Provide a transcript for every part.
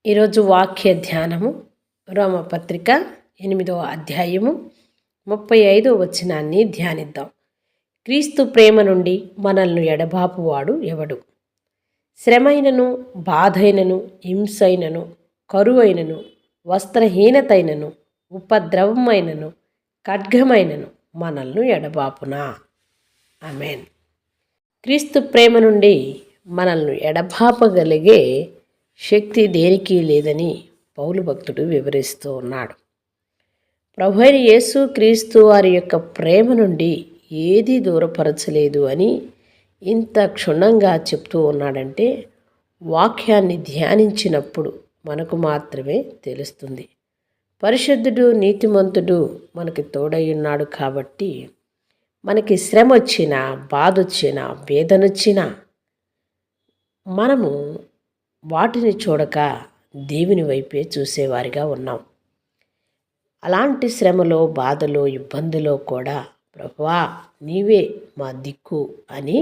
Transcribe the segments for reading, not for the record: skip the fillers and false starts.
ఈరోజు వాక్య ధ్యానము రోమపత్రిక 8వ అధ్యాయము 35వ వచనాన్ని ధ్యానిద్దాం. క్రీస్తు ప్రేమ నుండి మనల్ని ఎడబాపువాడు ఎవడు? శ్రమైనను, బాధైనను, హింసైనను, కరువైనను, వస్త్రహీనతైనను, ఉపద్రవమైనను, ఖడ్గమైనను మనల్ని ఎడబాపునా? ఆమేన్. క్రీస్తు ప్రేమ నుండి మనల్ని ఎడబాపగలిగే శక్తి దేనికి లేదని పౌలు భక్తుడు వివరిస్తూ ఉన్నాడు. ప్రభువైన యేసు క్రీస్తు వారి యొక్క ప్రేమ నుండి ఏది దూరపరచలేదు అని ఇంత క్షుణ్ణంగా చెప్తూ ఉన్నాడంటే వాక్యాన్ని ధ్యానించినప్పుడు మనకు మాత్రమే తెలుస్తుంది. పరిశుద్ధుడు, నీతిమంతుడు మనకి తోడై ఉన్నాడు కాబట్టి మనకి శ్రమ వచ్చినా, బాధ వచ్చినా, వేదన వచ్చినా మనము వాటిని చూడక దేవుని వైపే చూసేవారిగా ఉన్నాం. అలాంటి శ్రమలో, బాధలో, ఇబ్బందిలో కూడా ప్రభువా నీవే మా దిక్కు అని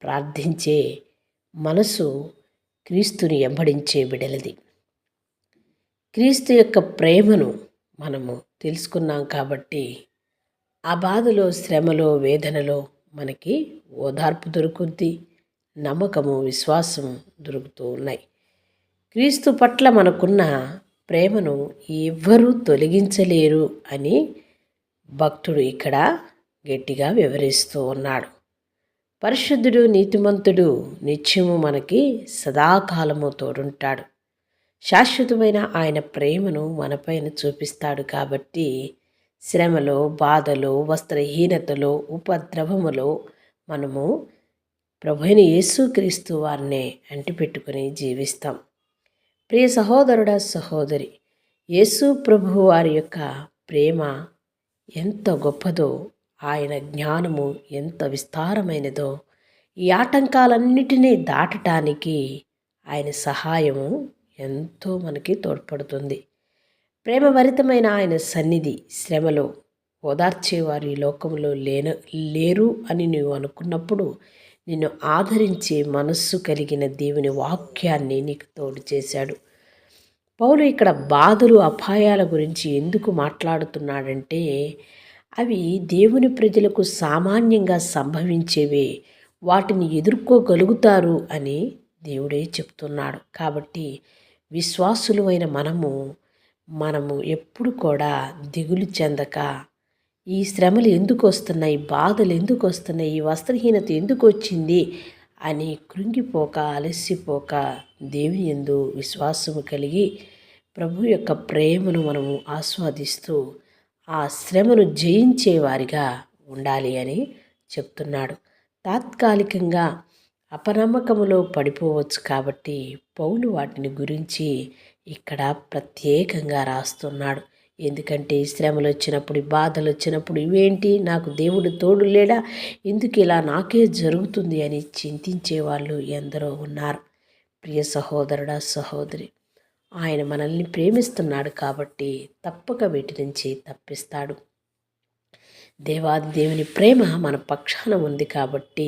ప్రార్థించే మనసు క్రీస్తుని వెంబడించే బిడలది. క్రీస్తు యొక్క ప్రేమను మనము తెలుసుకున్నాం కాబట్టి ఆ బాధలో, శ్రమలో, వేదనలో మనకి ఓదార్పు దొరుకుద్ది, నమ్మకము, విశ్వాసం దొరుకుతూ ఉన్నాయి. క్రీస్తు పట్ల మనకున్న ప్రేమను ఎవ్వరూ తొలగించలేరు అని భక్తుడు ఇక్కడ గట్టిగా వివరిస్తూ ఉన్నాడు. పరిశుద్ధుడు, నీతిమంతుడు నిత్యము మనకి సదాకాలము తోడుంటాడు. శాశ్వతమైన ఆయన ప్రేమను మనపైన చూపిస్తాడు కాబట్టి శ్రమలో, బాధలో, వస్త్రహీనతలో, ఉపద్రవములో మనము ప్రభువైన యేసుక్రీస్తు వారిని అంటిపెట్టుకుని జీవిస్తాం. ప్రియ సహోదరుడా, సహోదరి, యేసు ప్రభు వారి యొక్క ప్రేమ ఎంత గొప్పదో, ఆయన జ్ఞానము ఎంత విస్తారమైనదో, ఈ ఆటంకాలన్నిటినీ దాటటానికి ఆయన సహాయము ఎంతో మనకి తోడ్పడుతుంది. ప్రేమభరితమైన ఆయన సన్నిధి శ్రమలో ఓదార్చేవారు ఈ లోకంలో లేరు అని నీవు అనుకున్నప్పుడు నిన్ను ఆదరించే మనస్సు కలిగిన దేవుని వాక్యాన్ని నీకు తోడు చేశాడు. పౌలు ఇక్కడ బాధలు, అపాయాల గురించి ఎందుకు మాట్లాడుతున్నాడంటే అవి దేవుని ప్రజలకు సామాన్యంగా సంభవించేవే, వాటిని ఎదుర్కోగలుగుతారు అని దేవుడే చెప్తున్నాడు. కాబట్టి విశ్వాసులు అయిన మనము ఎప్పుడు కూడా దిగులు చెందక ఈ శ్రమలు ఎందుకు వస్తున్నాయి, బాధలు ఎందుకు వస్తున్నాయి, ఈ వస్త్రహీనత ఎందుకు వచ్చింది అని కృంగిపోక, అలసిపోక దేవుని యందు విశ్వాసము కలిగి ప్రభు యొక్క ప్రేమను మనము ఆస్వాదిస్తూ ఆ శ్రమను జయించేవారిగా ఉండాలి అని చెప్తున్నాడు. తాత్కాలికంగా అపనమ్మకములో పడిపోవచ్చు కాబట్టి పౌలు వాటిని గురించి ఇక్కడ ప్రత్యేకంగా రాస్తున్నాడు. ఎందుకంటే శ్రమలు వచ్చినప్పుడు, బాధలు వచ్చినప్పుడు ఇవేంటి, నాకు దేవుడు తోడు లేడా, ఎందుకు ఇలా నాకే జరుగుతుంది అని చింతించే వాళ్ళు ఎందరో ఉన్నారు. ప్రియ సహోదరుడా, సహోదరి, ఆయన మనల్ని ప్రేమిస్తున్నాడు కాబట్టి తప్పక వీటి నుంచి తప్పిస్తాడు. దేవాది దేవుని ప్రేమ మన పక్షాన ఉంది కాబట్టి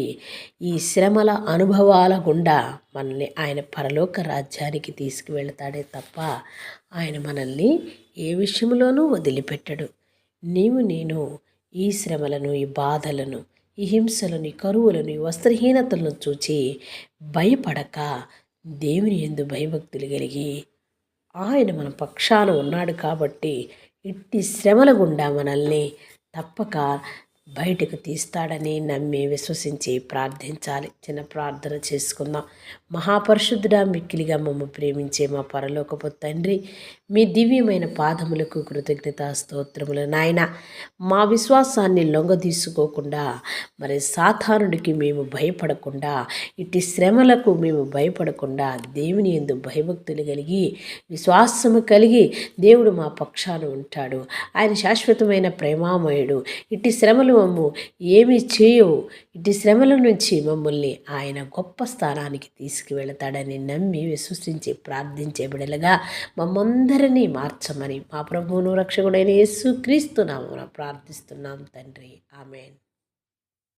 ఈ శ్రమల అనుభవాల గుండా మనల్ని ఆయన పరలోక రాజ్యానికి తీసుకువెళ్తాడే తప్ప ఆయన మనల్ని ఏ విషయంలోనూ వదిలిపెట్టడు. నేను ఈ శ్రమలను, ఈ బాధలను, ఈ హింసలను, ఈ కరువులను, ఈ వస్త్రహీనతలను చూచి భయపడక దేవుని యందు భయభక్తులు కలిగి ఆయన మన పక్షాన ఉన్నాడు కాబట్టి ఇట్టి శ్రమల గుండా మనల్ని తప్పక బయటకు తీస్తాడని నమ్మి విశ్వసించి ప్రార్థించాలి. చిన్న ప్రార్థన చేసుకుందాం. మహాపరిశుద్ధుడా, మిక్కిలిగా మమ్మ ప్రేమించే మా పరలోకపు తండ్రి, మీ దివ్యమైన పాదములకు కృతజ్ఞతా స్తోత్రములు. నాయన, మా విశ్వాసాన్ని లొంగదీసుకోకుండా, మరి సాతానుడికి మేము భయపడకుండా, ఇట్టి శ్రమలకు మేము భయపడకుండా దేవుని యందు భయభక్తులు కలిగి విశ్వాసము కలిగి దేవుడు మా పక్షాన ఉంటాడు. ఆయన శాశ్వతమైన ప్రేమామయుడు. ఇట్టి శ్రమలు మమ్ము ఏమి చేయవు. ఇట్టి శ్రమల నుంచి మమ్మల్ని ఆయన గొప్ప స్థానానికి తీసుకువెళతాడని నమ్మి విశ్వసించి ప్రార్థించే బిడలుగా మమ్మందరినీ మార్చమని మా ప్రభువును రక్షకుడైన యేసుక్రీస్తు నామమున ప్రార్థిస్తున్నాం తండ్రి. ఆమేన్.